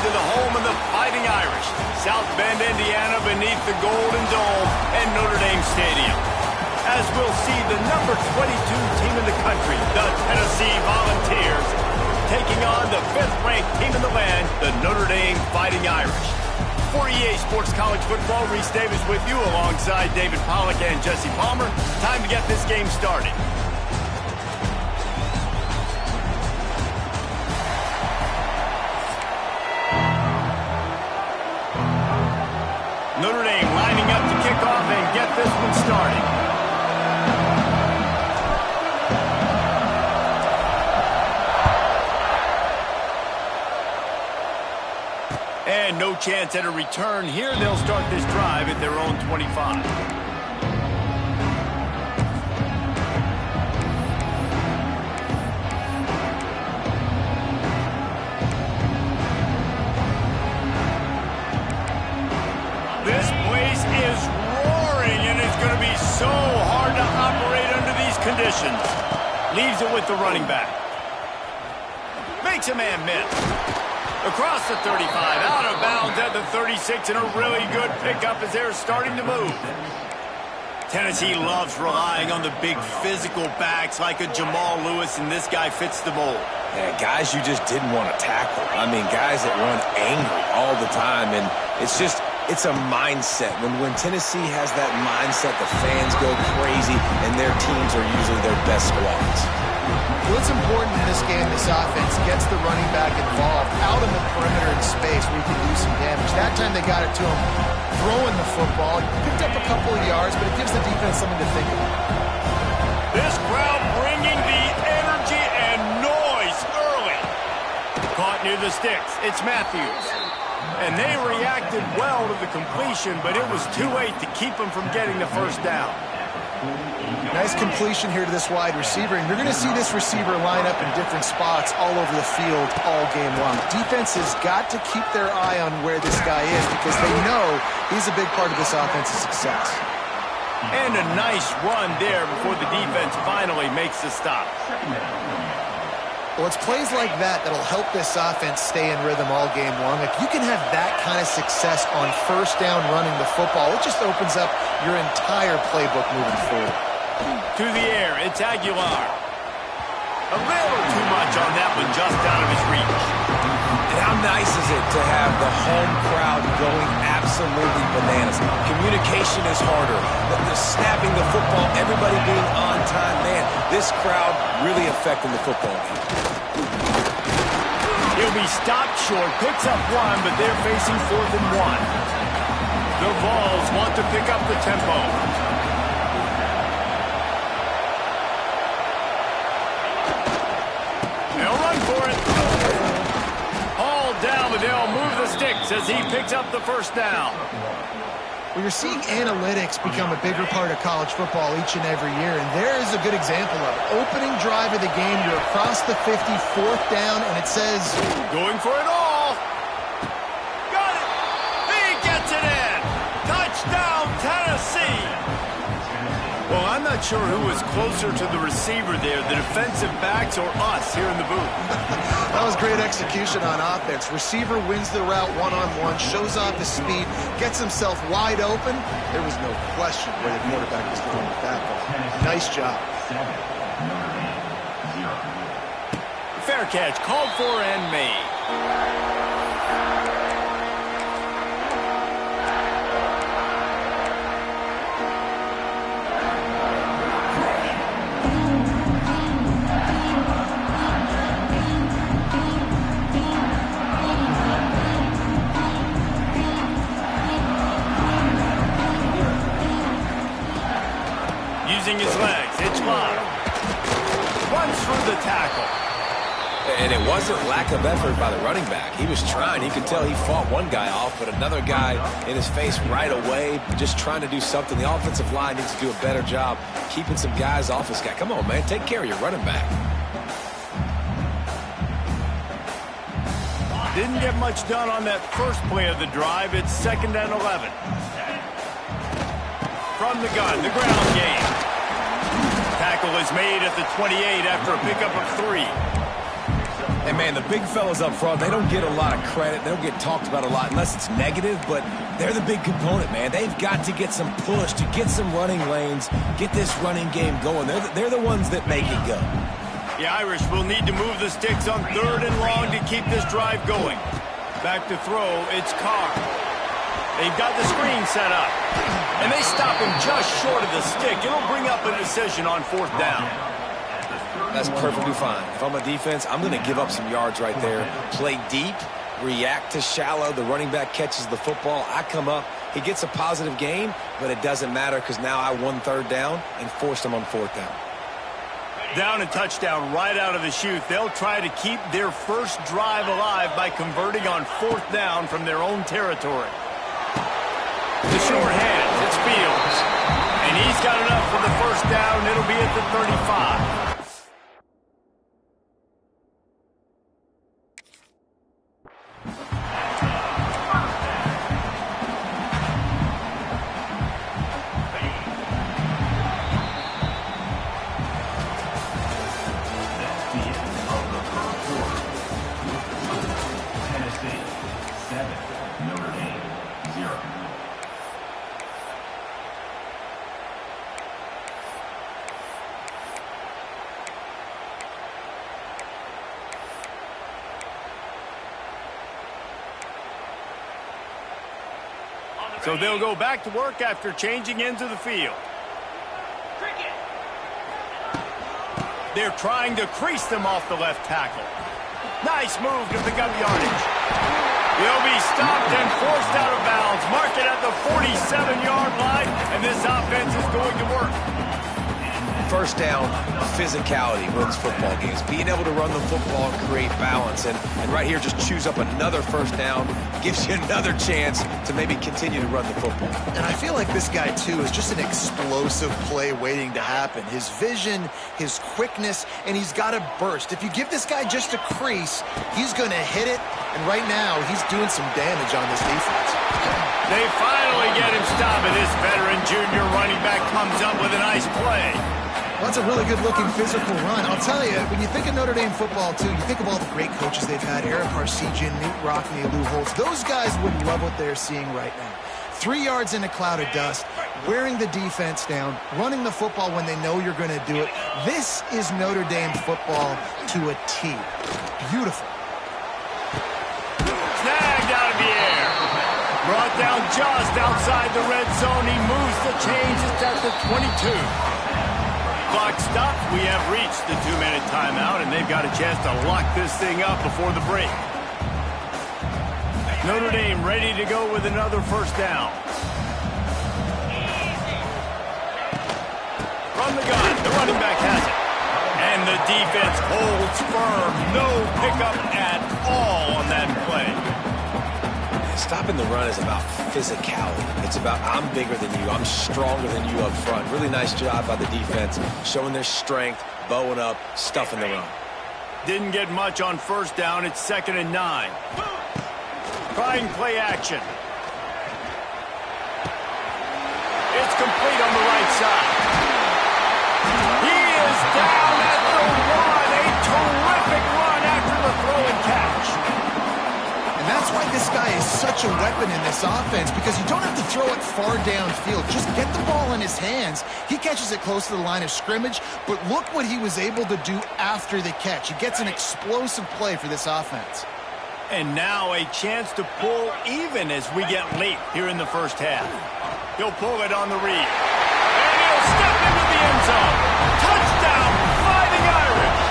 to the home of the Fighting Irish, South Bend, Indiana, beneath the Golden Dome and Notre Dame Stadium. As we'll see the number 22 team in the country, the Tennessee Volunteers, taking on the 5th-ranked team in the land, the Notre Dame Fighting Irish. For EA Sports College Football, Reese Davis with you alongside David Pollack and Jesse Palmer. Time to get this game started. Notre Dame lining up to kick off and get this one started. And no chance at a return here. They'll start this drive at their own 25. This place is roaring, and it's going to be so hard to operate under these conditions. Leaves it with the running back. Makes a man miss. Across the 35, out of bounds at the 36, and a really good pickup as they're starting to move. Tennessee loves relying on the big physical backs like a Jamal Lewis, and this guy fits the mold. Yeah, guys you just didn't want to tackle. I mean, guys that run angry all the time, and it's a mindset. When Tennessee has that mindset, the fans go crazy, and their teams are usually their best squads. What's important in this game, this offense gets the running back involved out in the perimeter in space where he can do some damage. That time they got it to him throwing the football. He picked up a couple of yards, but it gives the defense something to think about. This crowd bringing the energy and noise early. Caught near the sticks. It's Matthews. And they reacted well to the completion, but it was too late to keep them from getting the first down. Nice completion here to this wide receiver, and you're going to see this receiver line up in different spots all over the field all game long. Defense has got to keep their eye on where this guy is because they know he's a big part of this offense's success. And a nice run there before the defense finally makes the stop. Well, it's plays like that that'll help this offense stay in rhythm all game long. If you can have that kind of success on first down running the football, it just opens up your entire playbook moving forward. To the air, it's Aguilar. A little too much on that one, just out of his reach. And how nice is it to have the home crowd going absolutely bananas? Communication is harder. The snapping the football, everybody being on time. Man, this crowd really affecting the football game. He'll be stopped short, picks up one, but they're facing 4th and 1. The Vols want to pick up the tempo. They'll run for it. Hauled down, but they'll move the sticks as he picks up the first down. Well, you're seeing analytics become a bigger part of college football each and every year, and there is a good example of it. Opening drive of the game, you're across the 50, 4th down, and it says... Going for it all. Got it. He gets it in. Touchdown, Tennessee. Well, I'm not sure who was closer to the receiver there, the defensive backs or us here in the booth. That was great execution on offense. Receiver wins the route one-on-one, shows off his speed, gets himself wide open. There was no question where the quarterback was going with that ball. Nice job. Fair catch, called for and made. Using his legs, it's Love. Runs through the tackle. And it wasn't lack of effort by the running back. He was trying. You could tell he fought one guy off, but another guy in his face right away, just trying to do something. The offensive line needs to do a better job keeping some guys off this guy. Come on, man. Take care of your running back. Didn't get much done on that first play of the drive. It's 2nd and 11. From the gun, the ground game. Tackle is made at the 28 after a pickup of 3. And, man, the big fellas up front, they don't get a lot of credit. They don't get talked about a lot unless it's negative, but they're the big component, man. They've got to get some push, to get some running lanes, get this running game going. They're the ones that make it go. The Irish will need to move the sticks on 3rd and long to keep this drive going. Back to throw, it's Carr. They've got the screen set up. And they stop him just short of the stick. It'll bring up a decision on 4th down. That's perfectly fine. If I'm a defense, I'm going to give up some yards right there. Play deep, react to shallow. The running back catches the football. I come up. He gets a positive gain, but it doesn't matter because now I won 3rd down and forced him on 4th down. Down and touchdown right out of the chute. They'll try to keep their first drive alive by converting on 4th down from their own territory. The short hands, it's Fields. And he's got enough for the 1st down. It'll be at the 35. So they'll go back to work after changing into the field. They're trying to crease them off the left tackle. Nice move to pick up yardage. He'll be stopped and forced out of bounds. Mark it at the 47-yard line, and this offense is going to work. 1st down, physicality wins football games. Being able to run the football and create balance. And right here, just choose up another 1st down. Gives you another chance to maybe continue to run the football. And I feel like this guy, too, is just an explosive play waiting to happen. His vision, his quickness, and he's got a burst. If you give this guy just a crease, he's going to hit it. And right now, he's doing some damage on this defense. They finally get him stopped, and this veteran junior running back comes up with a nice play. Well, that's a really good-looking physical run. I'll tell you, when you think of Notre Dame football, too, you think of all the great coaches they've had, Eric Harsegian, Nate Rockne, Lou Holtz. Those guys would love what they're seeing right now. 3 yards in a cloud of dust, wearing the defense down, running the football when they know you're going to do it. This is Notre Dame football to a T. Beautiful. Snagged out of the air. Brought down just outside the red zone. He moves the chains. It's at the 22. Clock stopped. We have reached the 2-minute timeout, and they've got a chance to lock this thing up before the break. Notre Dame ready to go with another 1st down. From the gun, the running back has it. And the defense holds firm. No pickup at all on that play. Stopping the run is about physicality. It's about I'm bigger than you. I'm stronger than you up front. Really nice job by the defense, showing their strength, bowing up, stuffing the run. Didn't get much on 1st down. It's 2nd and 9. Trying play action. It's complete on the right side. He is down at the 1. A terrific run after the throw and catch. And that's why this guy is such a weapon in this offense, because you don't have to throw it far downfield. Just get the ball in his hands. He catches it close to the line of scrimmage, but look what he was able to do after the catch. He gets an explosive play for this offense. And now a chance to pull even as we get late here in the 1st half. He'll pull it on the read. And he'll step into the end zone. Touchdown, Fighting Irish.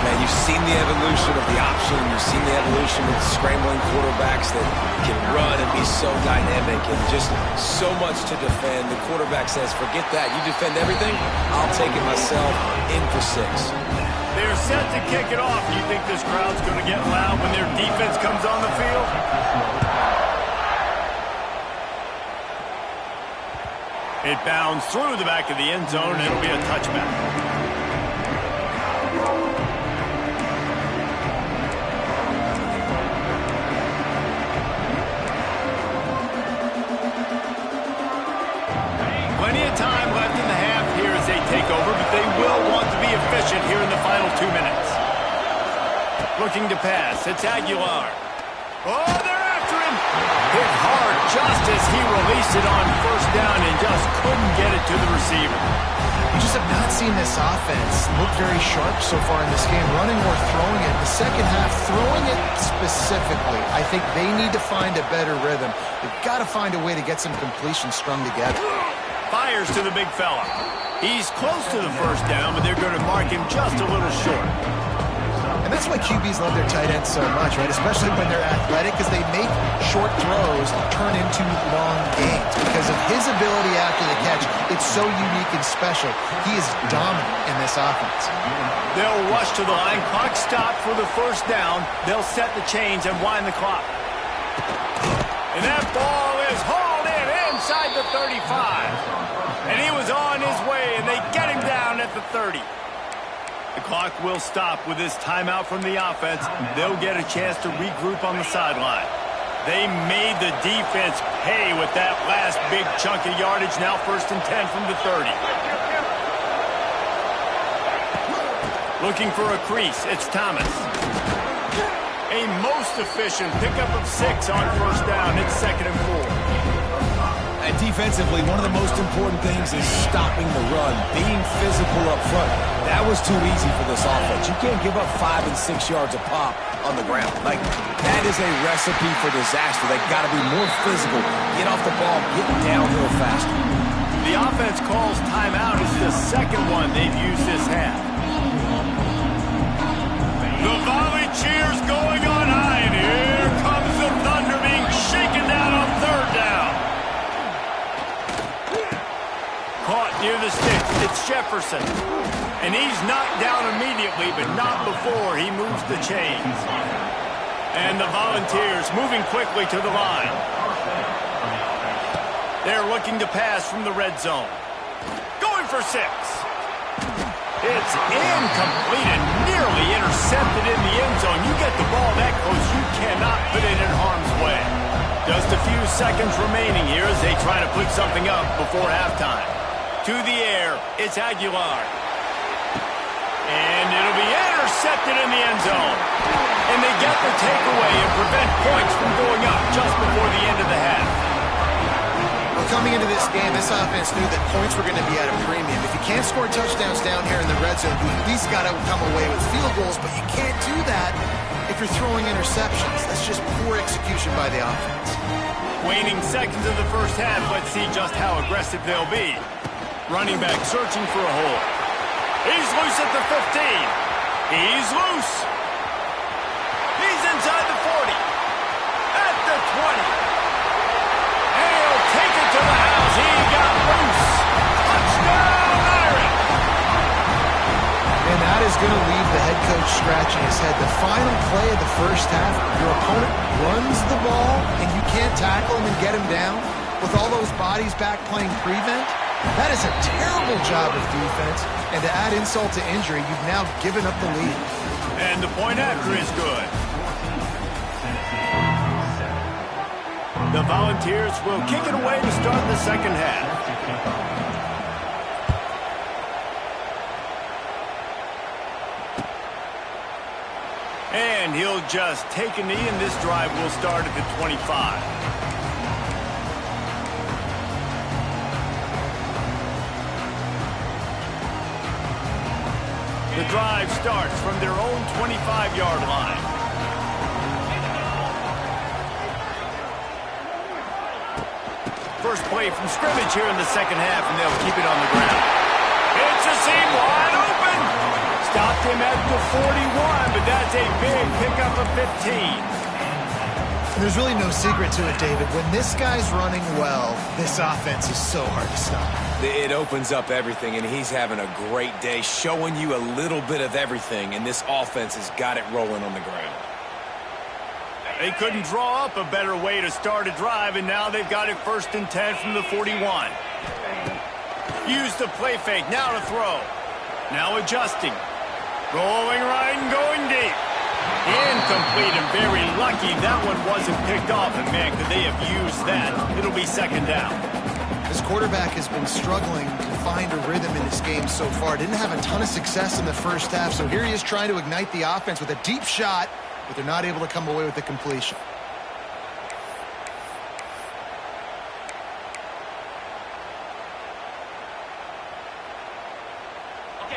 Man, you've seen the evolution of the option. You've seen the evolution of scrambling quarterbacks that can run and be so dynamic and just so much to defend. The quarterback says, forget that. You defend everything, I'll take it myself. In for 6. They're set to kick it off. Do you think this crowd's going to get loud when their defense comes on the field? It bounds through the back of the end zone, and it'll be a touchback. Plenty of time left in the half here as they take over, but they will want to be efficient here in the final 2 minutes. Looking to pass. It's Aguilar. Oh, they're after him. Hit hard just as he released it on first down and just couldn't get it to the receiver. You just have not seen this offense look very sharp so far in this game, running or throwing it. The second half, throwing it specifically. I think they need to find a better rhythm. They've got to find a way to get some completions strung together. Fires to the big fella. He's close to the first down, but they're going to mark him just a little short. And that's why QBs love their tight ends so much, right? Especially when they're athletic, because they make short throws turn into long gains. Because of his ability after the catch, it's so unique and special. He is dominant in this offense. They'll rush to the line. Clock stopped for the first down. They'll set the chains and wind the clock. And that ball is hauled in inside the 35. And he was on his way, and they get him down at the 30. The clock will stop with this timeout from the offense. They'll get a chance to regroup on the sideline. They made the defense pay with that last big chunk of yardage. Now 1st and 10 from the 30. Looking for a crease. It's Thomas. A most efficient pickup of 6 on first down. It's 2nd and 4. And defensively, one of the most important things is stopping the run, being physical up front. That was too easy for this offense. You can't give up 5 and 6 yards a pop on the ground. Like, that is a recipe for disaster. They've got to be more physical, get off the ball, get downhill faster. The offense calls timeout. It's the second one they've used this half. The volley cheers going on high, and here comes the Thunder being shaken down on 3rd down. Caught near the sticks. It's Jefferson. And he's knocked down immediately, but not before he moves the chains. And the Volunteers moving quickly to the line. They're looking to pass from the red zone. Going for 6. It's incomplete and nearly intercepted in the end zone. You get the ball that close, you cannot put it in harm's way. Just a few seconds remaining here as they try to put something up before halftime. To the air, it's Aguilar. And it'll be intercepted in the end zone. And they get the takeaway and prevent points from going up just before the end of the half. Well, coming into this game, this offense knew that points were going to be at a premium. If you can't score touchdowns down here in the red zone, you at least got to come away with field goals, but you can't do that if you're throwing interceptions. That's just poor execution by the offense. Waning seconds of the first half, let's see just how aggressive they'll be. Running back searching for a hole. He's loose at the 15. He's loose. He's inside the 40. At the 20. And he'll take it to the house. He got loose. Touchdown, Irish. And that is going to leave the head coach scratching his head. The final play of the first half, your opponent runs the ball, and you can't tackle him and get him down with all those bodies back playing prevent. That is a terrible job of defense, and to add insult to injury, you've now given up the lead. And the point after is good. The Volunteers will kick it away to start the second half. And he'll just take a knee, and this drive will start at the 25. The drive starts from their own 25-yard line. First play from scrimmage here in the second half, and they'll keep it on the ground. It's a seam wide open. Stopped him at the 41, but that's a big pickup of 15. There's really no secret to it, David. When this guy's running well, this offense is so hard to stop. It opens up everything, and he's having a great day, showing you a little bit of everything, and this offense has got it rolling on the ground. They couldn't draw up a better way to start a drive, and now they've got it 1st and 10 from the 41. Use the play fake, now to throw. Now adjusting. Rolling right and going deep. Incomplete, and very lucky that one wasn't picked off, and man, could they have used that. It'll be 2nd down. This quarterback has been struggling to find a rhythm in this game so far. Didn't have a ton of success in the first half, so here he is trying to ignite the offense with a deep shot, but they're not able to come away with the completion.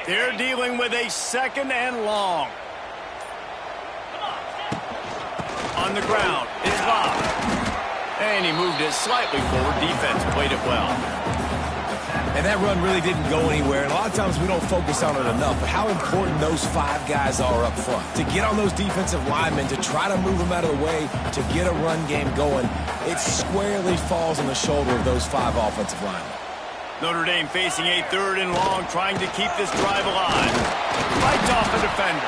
They're dealing with a 2nd and long. On the ground, it's Bob. And he moved it slightly forward. Defense played it well. And that run really didn't go anywhere. And a lot of times we don't focus on it enough, but how important those 5 guys are up front. To get on those defensive linemen, to try to move them out of the way, to get a run game going, it squarely falls on the shoulder of those 5 offensive linemen. Notre Dame facing a 3rd and long, trying to keep this drive alive. Fights off the defender.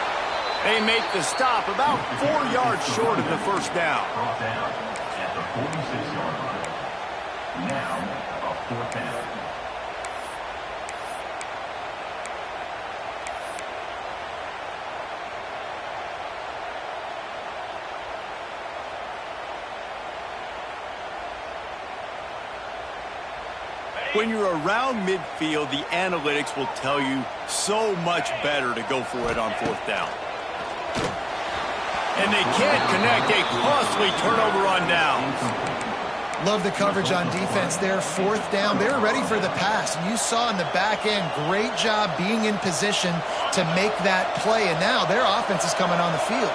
They make the stop about 4 yards short of the first down. Brought down at the 46-yard line. Now, a 4th down. When you're around midfield, the analytics will tell you so much better to go for it on 4th down. And they can't connect a costly turnover on downs. Love the coverage on defense there. 4th down, they were ready for the pass. And you saw in the back end, great job being in position to make that play. And now their offense is coming on the field.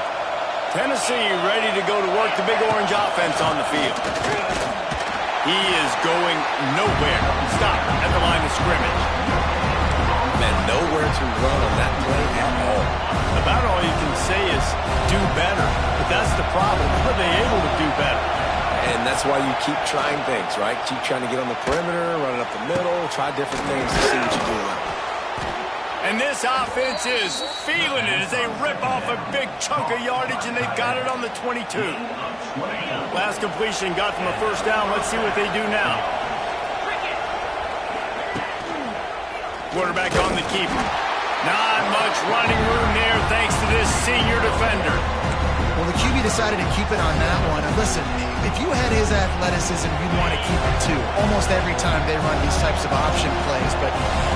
Tennessee ready to go to work the Big Orange offense on the field. He is going nowhere. Stop at the line of scrimmage. Man, nowhere to run on that play at all. About all you can say is do better. But that's the problem. Are they able to do better? And that's why you keep trying things, right? Keep trying to get on the perimeter, run it up the middle, try different things to see what you do. And this offense is feeling it as they rip off a big chunk of yardage, and they've got it on the 22. Last completion got them a 1st down. Let's see what they do now. Quarterback on the keeper. Not much running room there thanks to this senior defender. Well, the QB decided to keep it on that one. And listen, if you had his athleticism, you'd want to keep it too. Almost every time they run these types of option plays. But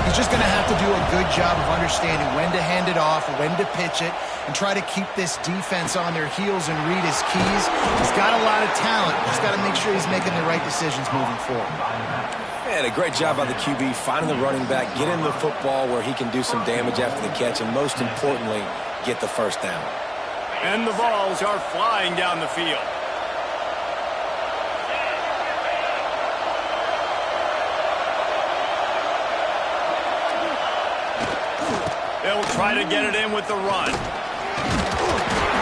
he's just going to have to do a good job of understanding when to hand it off, when to pitch it, and try to keep this defense on their heels and read his keys. He's got a lot of talent. He's got to make sure he's making the right decisions moving forward. And a great job by the QB, finding the running back, getting the football where he can do some damage after the catch, and most importantly, get the 1st down. And the balls are flying down the field. They'll try to get it in with the run.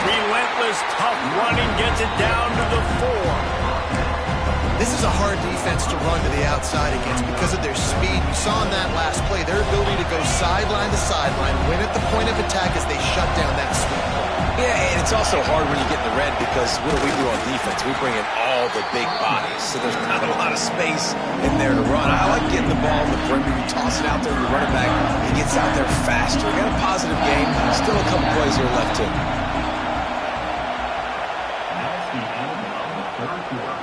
Relentless, tough running gets it down to the 4. This is a hard defense to run to the outside against because of their speed. You saw in that last play their ability to go sideline to sideline, win at the point of attack as they shut down that sweep. Yeah, and it's also hard when you get in the red because what do on defense? We bring in all the big bodies, so there's not a lot of space in there to run. I like getting the ball in the perimeter. You toss it out there, your running back, he gets out there faster. We got a positive game. Still a couple plays here left too. That's the end of the 3rd quarter.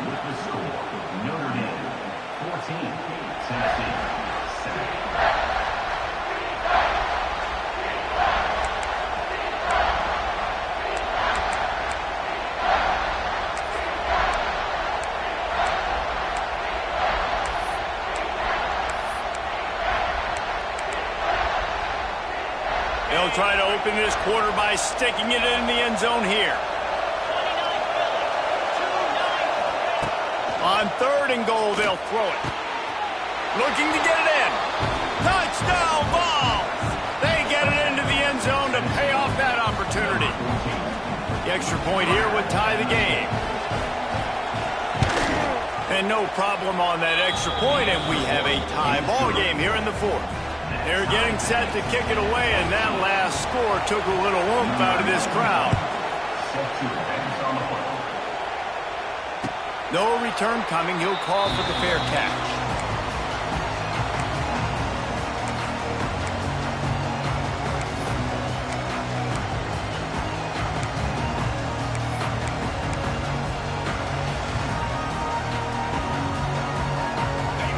With the score, Notre Dame 14, Tennessee 7. They'll try to open this quarter by sticking it in the end zone here. On 3rd and goal, they'll throw it. Looking to get it in. Touchdown ball! They get it into the end zone to pay off that opportunity. The extra point here would tie the game. And no problem on that extra point, and we have a tie ball game here in the 4th. They're getting set to kick it away, and that last score took a little oomph out of this crowd. No return coming. He'll call for the fair catch.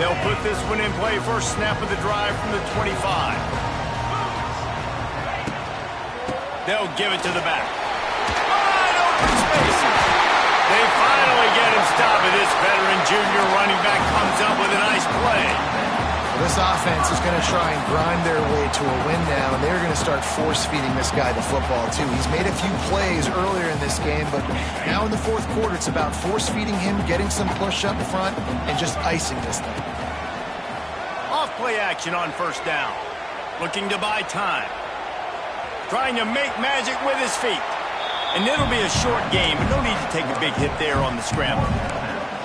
They'll put this one in play first snap of the drive from the 25. They'll give it to the back. Wide open spaces. They finally get him stopped, and this veteran junior running back comes up with a nice play. Well, this offense is going to try and grind their way to a win now, and they're going to start force-feeding this guy the football, too. He's made a few plays earlier in this game, but now in the fourth quarter, it's about force-feeding him, getting some push up front, and just icing this thing. Off-play action on first down. Looking to buy time. Trying to make magic with his feet. And it'll be a short game, but no need to take a big hit there on the scramble.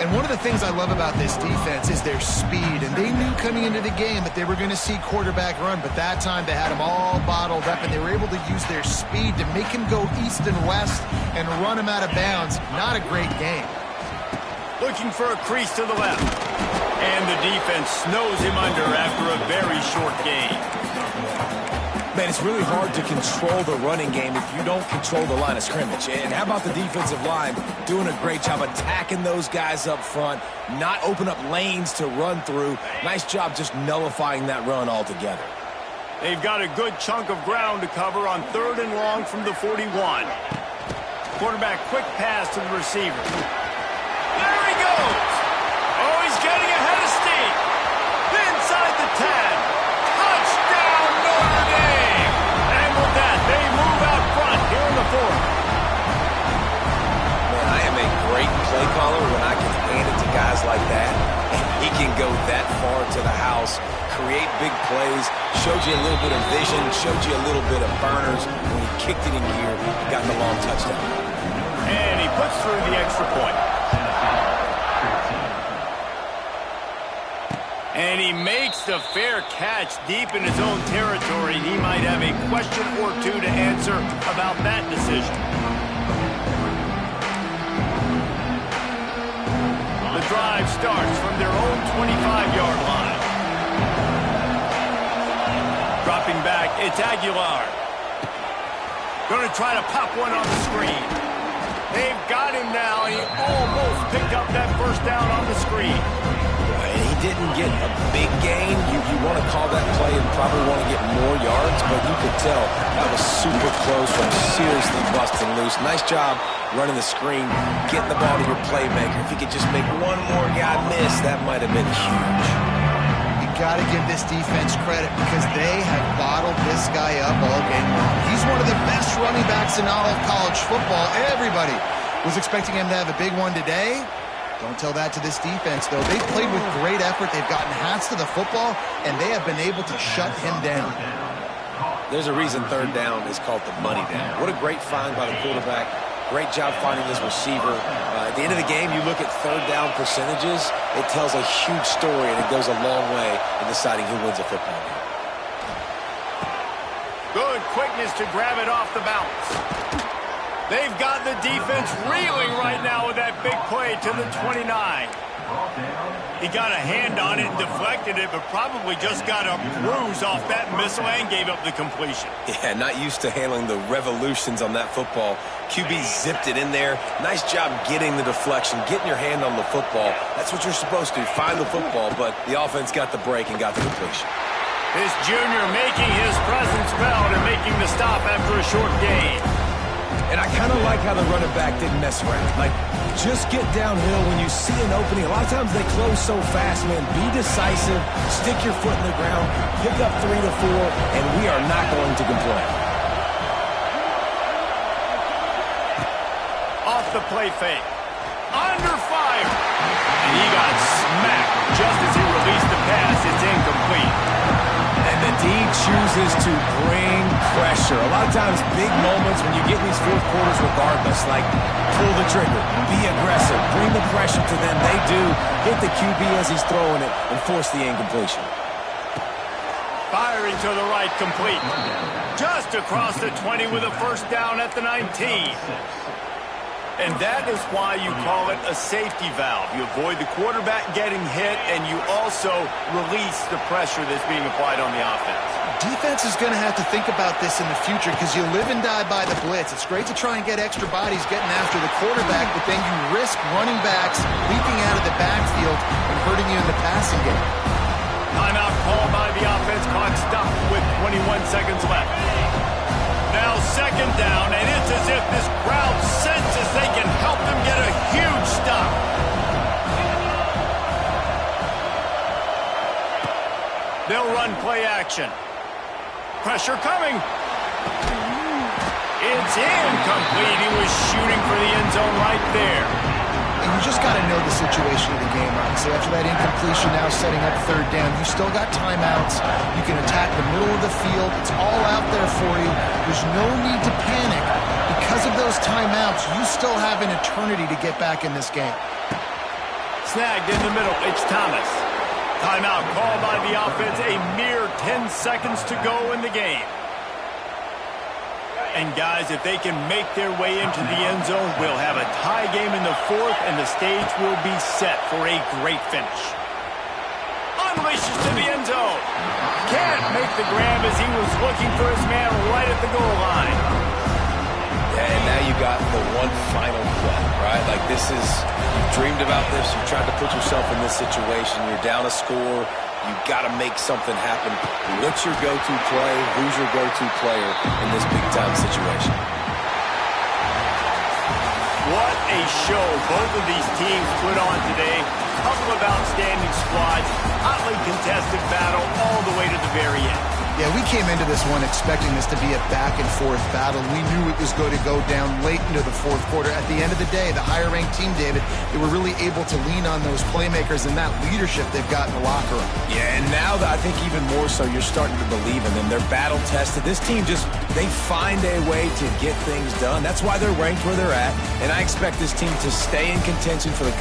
And one of the things I love about this defense is their speed. And they knew coming into the game that they were going to see quarterback run, but that time they had him all bottled up, and they were able to use their speed to make him go east and west and run him out of bounds. Not a great game. Looking for a crease to the left. And the defense snows him under after a very short game. Man, it's really hard to control the running game if you don't control the line of scrimmage. And how about the defensive line doing a great job attacking those guys up front, not open up lanes to run through. Nice job just nullifying that run altogether. They've got a good chunk of ground to cover on 3rd and long from the 41. Quarterback quick pass to the receiver. There he goes. Oh, he's getting ahead of steam. Inside the 10. Touchdown, Notre Dame. And with that, they move out front here in the 4th. Man, I am a great play caller when I can hand it to guys like that. And he can go that far to the house, create big plays, showed you a little bit of vision, showed you a little bit of burners. When he kicked it in gear, he got the long touchdown. And he puts through the extra point. And he makes the fair catch deep in his own territory. He might have a question or two to answer about that decision. The drive starts from their own 25-yard line. Dropping back, it's Aguilar. Going to try to pop one on the screen. They've got him now. He almost picked up that first down on the screen. He didn't get a big gain. You want to call that play and probably want to get more yards, but you could tell that was super close from seriously busting loose. Nice job running the screen, getting the ball to your playmaker. If he could just make one more guy miss, that might have been huge. You got to give this defense credit because they have bottled this guy up all game long. He's one of the best running backs in all of college football. Everybody was expecting him to have a big one today. Don't tell that to this defense, though. They've played with great effort. They've gotten hats to the football, and they have been able to shut him down. There's a reason 3rd down is called the money down. What a great find by the quarterback. Great job finding his receiver. At the end of the game, you look at 3rd down percentages. It tells a huge story, and it goes a long way in deciding who wins a football game. Good quickness to grab it off the bounce. They've got the defense reeling right now with that big play to the 29. He got a hand on it and deflected it, but probably just got a bruise off that missile and gave up the completion. Yeah, not used to handling the revolutions on that football. QB zipped it in there. Nice job getting the deflection, getting your hand on the football. That's what you're supposed to do, find the football, but the offense got the break and got the completion. This junior making his presence felt and making the stop after a short gain. And I kind of like how the running back didn't mess around. Like, just get downhill when you see an opening. A lot of times they close so fast, man. Be decisive, stick your foot in the ground, pick up 3 to 4, and we are not going to complain. Off the play fake. Under fire. And he got smacked just as he released the pass. It's incomplete. And the D chooses to bring pressure. A lot of times, big moments when you get in these 4th quarters regardless, like pull the trigger, be aggressive, bring the pressure to them. They do. Hit the QB as he's throwing it and force the incompletion. Firing to the right, complete. Just across the 20 with a first down at the 19. And that is why you call it a safety valve. You avoid the quarterback getting hit, and you also release the pressure that's being applied on the offense. Defense is going to have to think about this in the future because you live and die by the blitz. It's great to try and get extra bodies getting after the quarterback, but then you risk running backs leaping out of the backfield and hurting you in the passing game. 21 seconds left. Now second down, and it's as if this crowd senses they can help them get a huge stop. They'll run play action. Pressure coming. It's incomplete. He was shooting for the end zone right there. And you just got to know the situation of the game, obviously. After that incompletion, now setting up third down, you still got timeouts. You can attack the middle of the field. It's all out there for you. There's no need to panic. Because of those timeouts, you still have an eternity to get back in this game. Snagged in the middle. It's Thomas. Timeout called by the offense. A mere 10 seconds to go in the game. And guys, if they can make their way into the end zone, we'll have a tie game in the fourth, and the stage will be set for a great finish. Unleashes to the end zone. Can't make the grab as he was looking for his man right at the goal line. Yeah, and now you got the one final play, right? Like this is, you dreamed about this, you tried to put yourself in this situation, you're down a score, you've got to make something happen. What's your go-to play? Who's your go-to player in this big-time situation? What a show both of these teams put on today. Couple of outstanding squads, hotly contested battle all the way to the very end. Yeah, we came into this one expecting this to be a back-and-forth battle. We knew it was going to go down late into the fourth quarter. At the end of the day, the higher-ranked team, David, they were really able to lean on those playmakers and that leadership they've got in the locker room. Yeah, and now I think even more so, you're starting to believe in them. They're battle-tested. This team just, they find a way to get things done. That's why they're ranked where they're at, and I expect this team to stay in contention for the